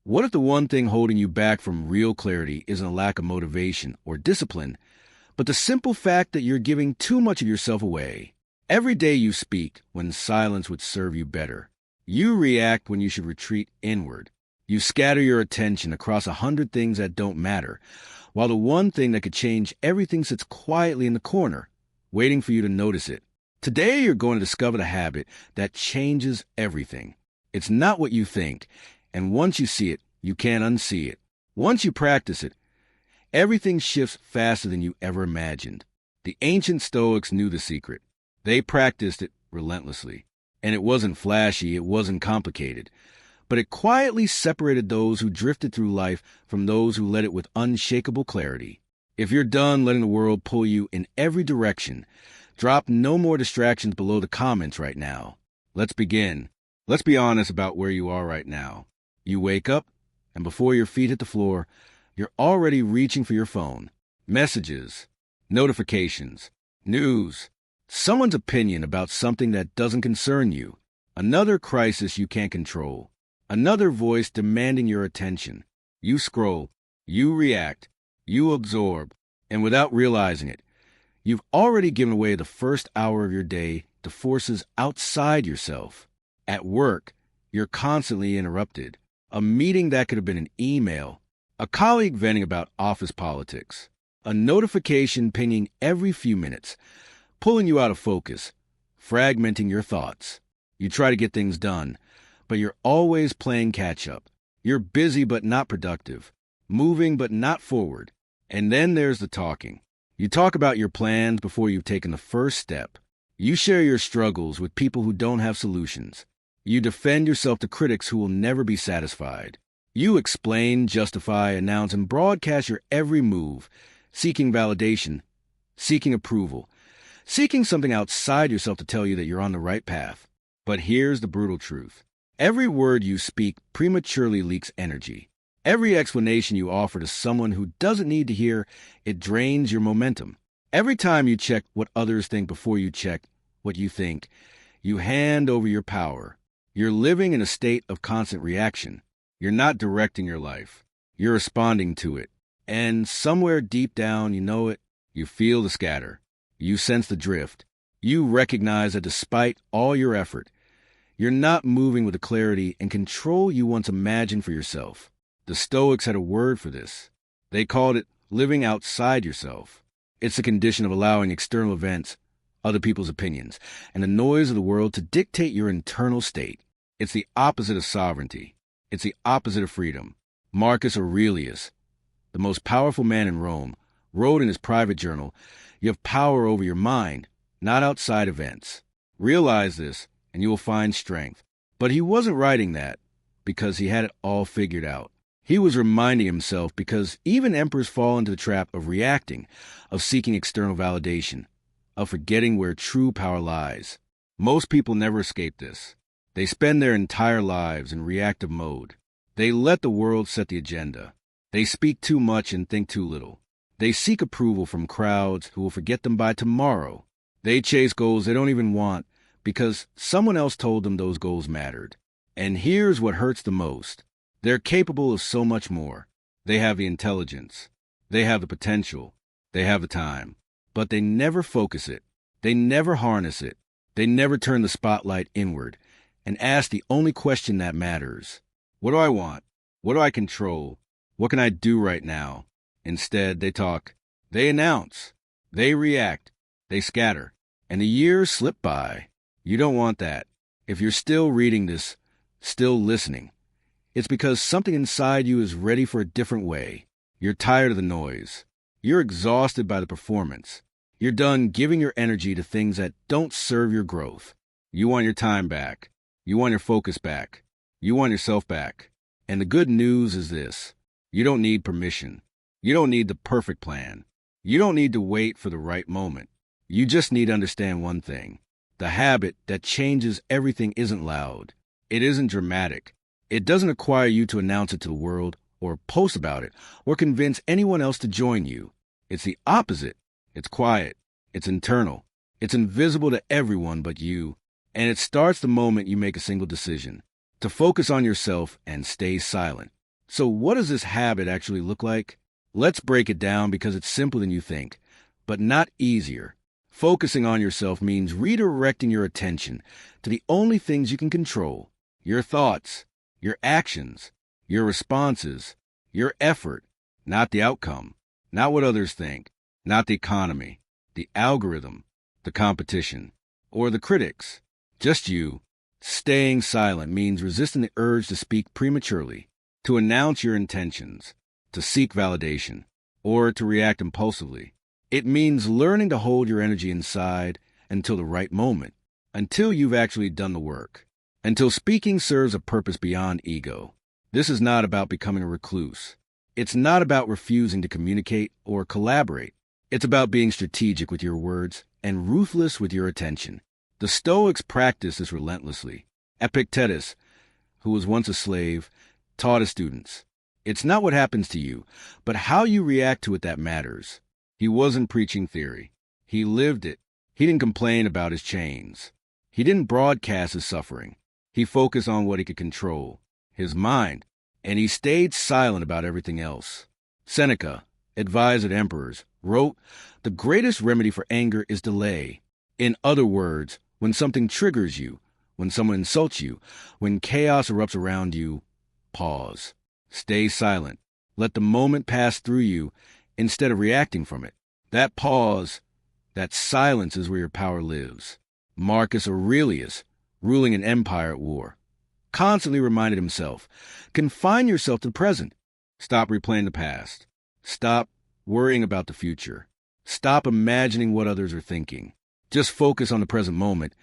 What if the one thing holding you back from real clarity isn't a lack of motivation or discipline, but the simple fact that you're giving too much of yourself away? Every day you speak when silence would serve you better. You react when you should retreat inward. You scatter your attention across 100 things that don't matter, while the one thing that could change everything sits quietly in the corner, waiting for you to notice it. Today you're going to discover the habit that changes everything. It's not what you think, and once you see it, you can't unsee it. Once you practice it, everything shifts faster than you ever imagined. The ancient Stoics knew the secret. They practiced it relentlessly. And it wasn't flashy, it wasn't complicated. But it quietly separated those who drifted through life from those who led it with unshakable clarity. If you're done letting the world pull you in every direction, drop no more distractions below the comments right now. Let's begin. Let's be honest about where you are right now. You wake up, and before your feet hit the floor, you're already reaching for your phone. Messages, notifications, news, someone's opinion about something that doesn't concern you, another crisis you can't control, another voice demanding your attention. You scroll, you react, you absorb, and without realizing it, you've already given away the first hour of your day to forces outside yourself. At work, you're constantly interrupted. A meeting that could have been an email, a colleague venting about office politics, a notification pinging every few minutes, pulling you out of focus, fragmenting your thoughts. You try to get things done, but you're always playing catch-up. You're busy but not productive, moving but not forward. And then there's the talking. You talk about your plans before you've taken the first step. You share your struggles with people who don't have solutions. You defend yourself to critics who will never be satisfied. You explain, justify, announce, and broadcast your every move, seeking validation, seeking approval, seeking something outside yourself to tell you that you're on the right path. But here's the brutal truth. Every word you speak prematurely leaks energy. Every explanation you offer to someone who doesn't need to hear it drains your momentum. Every time you check what others think before you check what you think, you hand over your power. You're living in a state of constant reaction. You're not directing your life. You're responding to it. And somewhere deep down, you know it, you feel the scatter. You sense the drift. You recognize that despite all your effort, you're not moving with the clarity and control you once imagined for yourself. The Stoics had a word for this. They called it living outside yourself. It's the condition of allowing external events, other people's opinions, and the noise of the world to dictate your internal state. It's the opposite of sovereignty. It's the opposite of freedom. Marcus Aurelius, the most powerful man in Rome, wrote in his private journal, "You have power over your mind, not outside events. Realize this, and you will find strength." But he wasn't writing that because he had it all figured out. He was reminding himself because even emperors fall into the trap of reacting, of seeking external validation, of forgetting where true power lies. Most people never escape this. They spend their entire lives in reactive mode. They let the world set the agenda. They speak too much and think too little. They seek approval from crowds who will forget them by tomorrow. They chase goals they don't even want because someone else told them those goals mattered. And here's what hurts the most. They're capable of so much more. They have the intelligence. They have the potential. They have the time. But they never focus it. They never harness it. They never turn the spotlight inward and ask the only question that matters. What do I want? What do I control? What can I do right now? Instead, they talk. They announce. They react. They scatter. And the years slip by. You don't want that. If you're still reading this, still listening, it's because something inside you is ready for a different way. You're tired of the noise. You're exhausted by the performance. You're done giving your energy to things that don't serve your growth. You want your time back. You want your focus back. You want yourself back. And the good news is this. You don't need permission. You don't need the perfect plan. You don't need to wait for the right moment. You just need to understand one thing. The habit that changes everything isn't loud. It isn't dramatic. It doesn't require you to announce it to the world or post about it or convince anyone else to join you. It's the opposite. It's quiet. It's internal. It's invisible to everyone but you. And it starts the moment you make a single decision to focus on yourself and stay silent. So what does this habit actually look like? Let's break it down because it's simpler than you think, but not easier. Focusing on yourself means redirecting your attention to the only things you can control: your thoughts, your actions, your responses, your effort, not the outcome, not what others think, not the economy, the algorithm, the competition, or the critics. Just you. Staying silent means resisting the urge to speak prematurely, to announce your intentions, to seek validation, or to react impulsively. It means learning to hold your energy inside until the right moment, until you've actually done the work, until speaking serves a purpose beyond ego. This is not about becoming a recluse. It's not about refusing to communicate or collaborate. It's about being strategic with your words and ruthless with your attention. The Stoics practiced this relentlessly. Epictetus, who was once a slave, taught his students, "It's not what happens to you, but how you react to it that matters." He wasn't preaching theory. He lived it. He didn't complain about his chains. He didn't broadcast his suffering. He focused on what he could control, his mind, and he stayed silent about everything else. Seneca, advisor to emperors, wrote, "The greatest remedy for anger is delay." In other words, when something triggers you, when someone insults you, when chaos erupts around you, pause. Stay silent. Let the moment pass through you instead of reacting from it. That pause, that silence is where your power lives. Marcus Aurelius, ruling an empire at war, constantly reminded himself, confine yourself to the present. Stop replaying the past. Stop worrying about the future. Stop imagining what others are thinking. Just focus on the present moment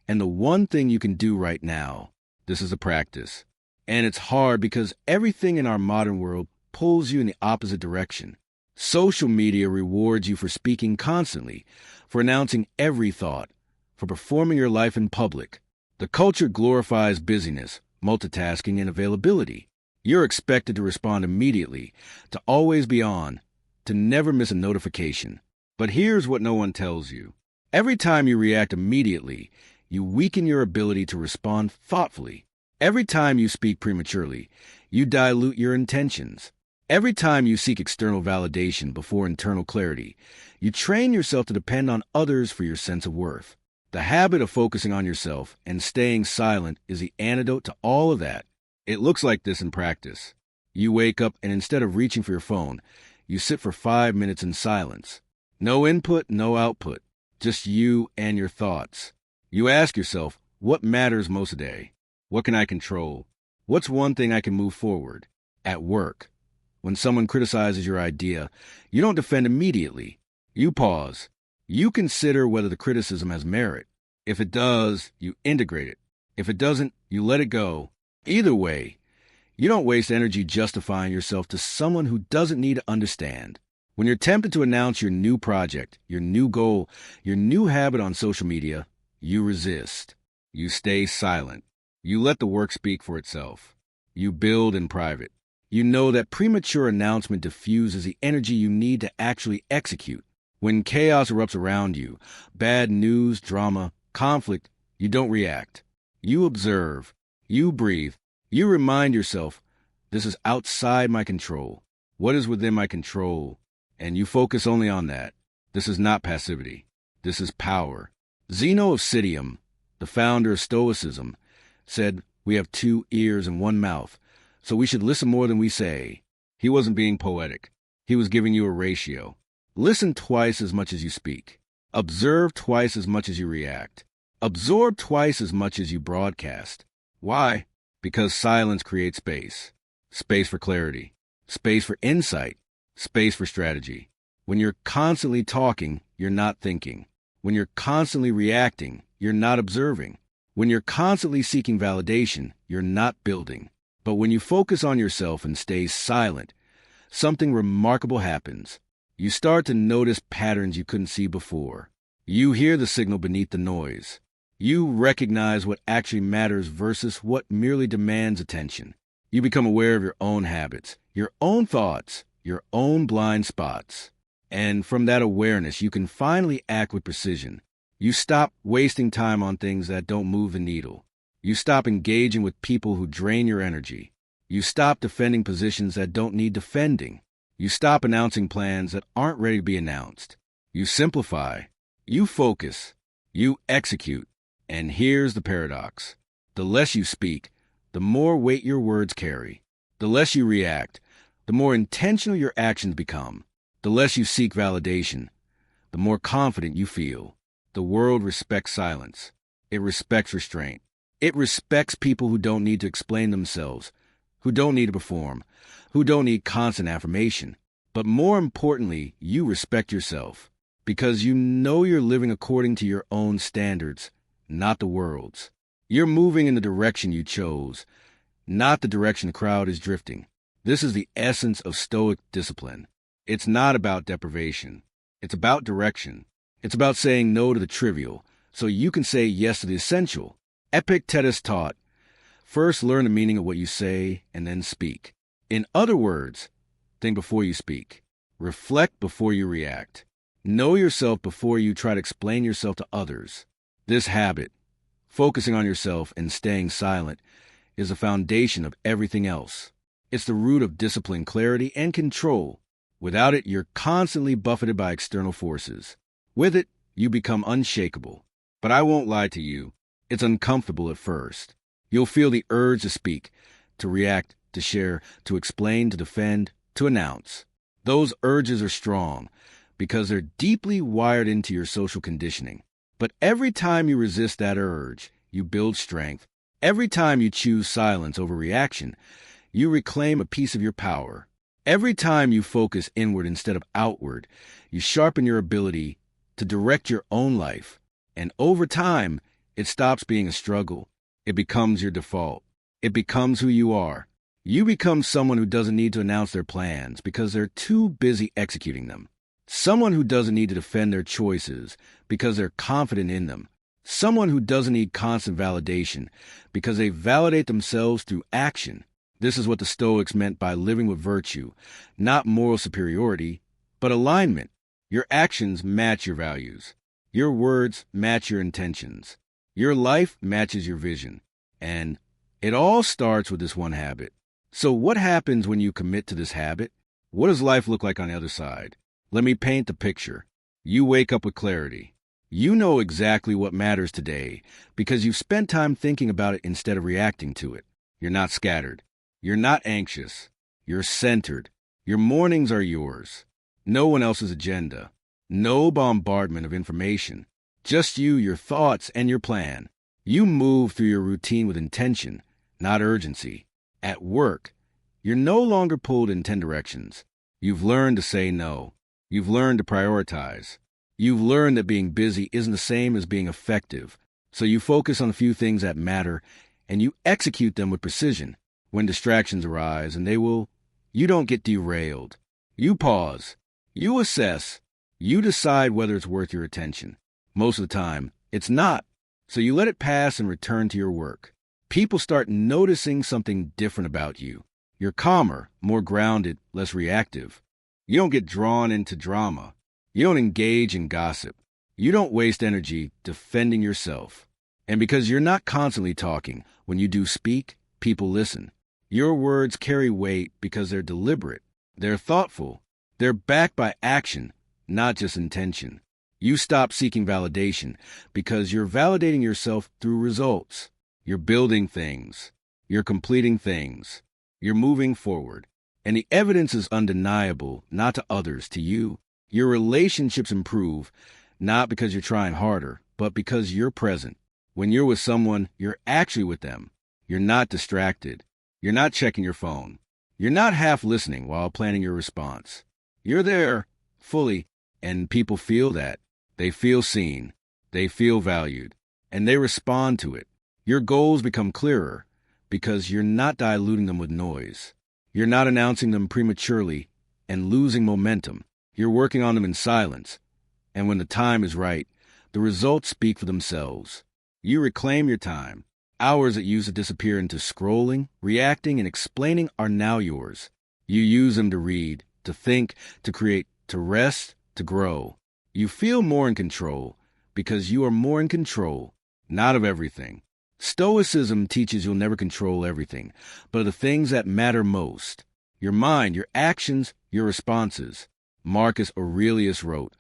and the one thing you can do right now. This is a practice. And it's hard because everything in our modern world pulls you in the opposite direction. Social media rewards you for speaking constantly, for announcing every thought, for performing your life in public. The culture glorifies busyness, multitasking, and availability. You're expected to respond immediately, to always be on, to never miss a notification. But here's what no one tells you. Every time you react immediately, you weaken your ability to respond thoughtfully. Every time you speak prematurely, you dilute your intentions. Every time you seek external validation before internal clarity, you train yourself to depend on others for your sense of worth. The habit of focusing on yourself and staying silent is the antidote to all of that. It looks like this in practice. You wake up and instead of reaching for your phone, you sit for 5 minutes in silence. No input, no output, just you and your thoughts. You ask yourself, what matters most today? What can I control? What's one thing I can move forward? At work, when someone criticizes your idea, you don't defend immediately. You pause. You consider whether the criticism has merit. If it does, you integrate it. If it doesn't, you let it go. Either way, you don't waste energy justifying yourself to someone who doesn't need to understand. When you're tempted to announce your new project, your new goal, your new habit on social media, you resist. You stay silent. You let the work speak for itself. You build in private. You know that premature announcement diffuses the energy you need to actually execute. When chaos erupts around you, bad news, drama, conflict, you don't react. You observe. You breathe. You remind yourself, this is outside my control. What is within my control? And you focus only on that. This is not passivity. This is power. Zeno of Citium, the founder of Stoicism, said, "We have 2 ears and 1 mouth, so we should listen more than we say." He wasn't being poetic. He was giving you a ratio. Listen twice as much as you speak. Observe twice as much as you react. Absorb twice as much as you broadcast. Why? Because silence creates space. Space for clarity. Space for insight. Space for strategy. When you're constantly talking, you're not thinking. When you're constantly reacting, you're not observing. When you're constantly seeking validation, you're not building. But when you focus on yourself and stay silent, something remarkable happens. You start to notice patterns you couldn't see before. You hear the signal beneath the noise. You recognize what actually matters versus what merely demands attention. You become aware of your own habits, your own thoughts, your own blind spots. And from that awareness, you can finally act with precision. You stop wasting time on things that don't move the needle. You stop engaging with people who drain your energy. You stop defending positions that don't need defending. You stop announcing plans that aren't ready to be announced. You simplify. You focus. You execute. And here's the paradox. The less you speak, the more weight your words carry. The less you react, the more intentional your actions become. The less you seek validation, the more confident you feel. The world respects silence. It respects restraint. It respects people who don't need to explain themselves, who don't need to perform, who don't need constant affirmation. But more importantly, you respect yourself because you know you're living according to your own standards, not the world's. You're moving in the direction you chose, not the direction the crowd is drifting. This is the essence of Stoic discipline. It's not about deprivation. It's about direction. It's about saying no to the trivial so you can say yes to the essential. Epictetus taught, first learn the meaning of what you say and then speak. In other words, think before you speak. Reflect before you react. Know yourself before you try to explain yourself to others. This habit, focusing on yourself and staying silent, is the foundation of everything else. It's the root of discipline, clarity, and control. Without it, you're constantly buffeted by external forces. With it, you become unshakable. But I won't lie to you, it's uncomfortable at first. You'll feel the urge to speak, to react, to share, to explain, to defend, to announce. Those urges are strong because they're deeply wired into your social conditioning. But every time you resist that urge, you build strength. Every time you choose silence over reaction, you reclaim a piece of your power. Every time you focus inward instead of outward, you sharpen your ability to direct your own life. And over time, it stops being a struggle. It becomes your default. It becomes who you are. You become someone who doesn't need to announce their plans because they're too busy executing them. Someone who doesn't need to defend their choices because they're confident in them. Someone who doesn't need constant validation because they validate themselves through action. This is what the Stoics meant by living with virtue, not moral superiority, but alignment. Your actions match your values. Your words match your intentions. Your life matches your vision. And it all starts with this one habit. So what happens when you commit to this habit? What does life look like on the other side? Let me paint the picture. You wake up with clarity. You know exactly what matters today because you've spent time thinking about it instead of reacting to it. You're not scattered. You're not anxious. You're centered. Your mornings are yours. No one else's agenda. No bombardment of information. Just you, your thoughts, and your plan. You move through your routine with intention, not urgency. At work, you're no longer pulled in 10 directions. You've learned to say no. You've learned to prioritize. You've learned that being busy isn't the same as being effective. So you focus on a few things that matter, and you execute them with precision. When distractions arise, and they will, you don't get derailed. You pause. You assess. You decide whether it's worth your attention. Most of the time, it's not. So you let it pass and return to your work. People start noticing something different about you. You're calmer, more grounded, less reactive. You don't get drawn into drama. You don't engage in gossip. You don't waste energy defending yourself. And because you're not constantly talking, when you do speak, people listen. Your words carry weight because they're deliberate. They're thoughtful. They're backed by action, not just intention. You stop seeking validation because you're validating yourself through results. You're building things. You're completing things. You're moving forward. And the evidence is undeniable, not to others, to you. Your relationships improve, not because you're trying harder, but because you're present. When you're with someone, you're actually with them. You're not distracted. You're not checking your phone. You're not half listening while planning your response. You're there, fully, and people feel that. They feel seen. They feel valued. And they respond to it. Your goals become clearer because you're not diluting them with noise. You're not announcing them prematurely and losing momentum. You're working on them in silence. And when the time is right, the results speak for themselves. You reclaim your time. Hours that used to disappear into scrolling, reacting, and explaining are now yours. You use them to read, to think, to create, to rest, to grow. You feel more in control because you are more in control, not of everything, Stoicism teaches you'll never control everything, but the things that matter most. Your mind, your actions, your responses. Marcus Aurelius wrote,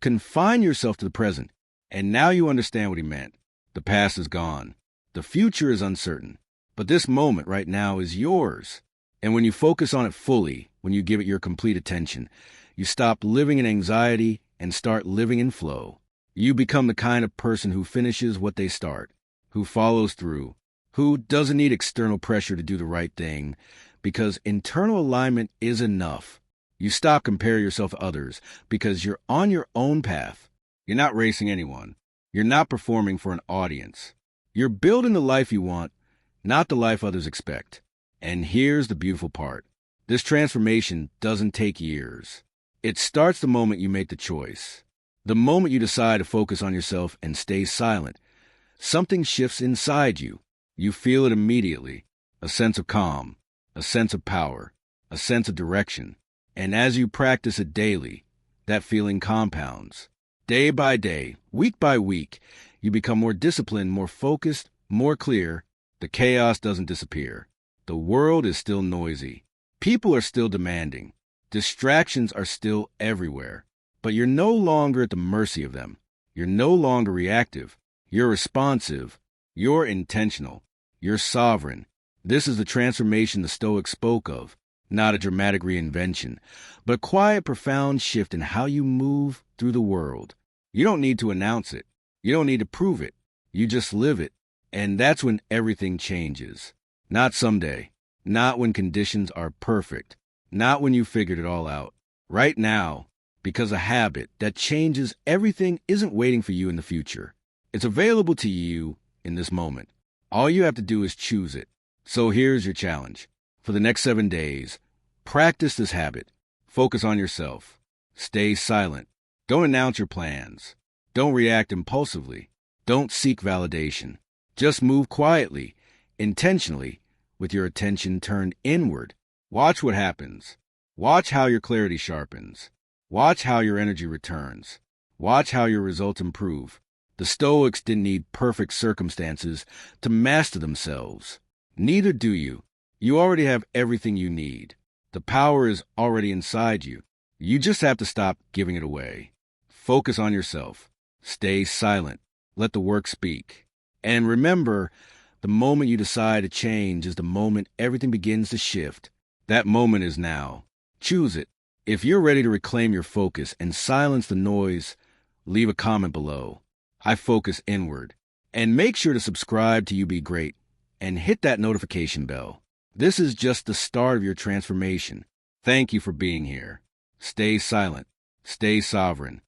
"Confine yourself to the present." And now you understand what he meant. The past is gone. The future is uncertain. But this moment right now is yours. And when you focus on it fully, when you give it your complete attention, you stop living in anxiety and start living in flow. You become the kind of person who finishes what they start, who follows through, who doesn't need external pressure to do the right thing, because internal alignment is enough. You stop comparing yourself to others because you're on your own path. You're not racing anyone. You're not performing for an audience. You're building the life you want, not the life others expect. And here's the beautiful part. This transformation doesn't take years. It starts the moment you make the choice. The moment you decide to focus on yourself and stay silent. Something shifts inside you. You feel it immediately. A sense of calm, a sense of power, a sense of direction. And as you practice it daily, that feeling compounds. Day by day, week by week, you become more disciplined, more focused, more clear. The chaos doesn't disappear. The world is still noisy. People are still demanding. Distractions are still everywhere. But you're no longer at the mercy of them. You're no longer reactive. You're responsive. You're intentional. You're sovereign. This is the transformation the Stoics spoke of. Not a dramatic reinvention, but a quiet, profound shift in how you move through the world. You don't need to announce it. You don't need to prove it. You just live it. And that's when everything changes. Not someday. Not when conditions are perfect. Not when you figured it all out. Right now, because a habit that changes everything isn't waiting for you in the future. It's available to you in this moment. All you have to do is choose it. So here's your challenge. For the next 7 days, practice this habit. Focus on yourself. Stay silent. Don't announce your plans. Don't react impulsively. Don't seek validation. Just move quietly, intentionally, with your attention turned inward. Watch what happens. Watch how your clarity sharpens. Watch how your energy returns. Watch how your results improve. The Stoics didn't need perfect circumstances to master themselves. Neither do you. You already have everything you need. The power is already inside you. You just have to stop giving it away. Focus on yourself. Stay silent. Let the work speak. And remember, the moment you decide to change is the moment everything begins to shift. That moment is now. Choose it. If you're ready to reclaim your focus and silence the noise, leave a comment below. I focus inward. And make sure to subscribe to You Be Great and hit that notification bell. This is just the start of your transformation. Thank you for being here. Stay silent. Stay sovereign.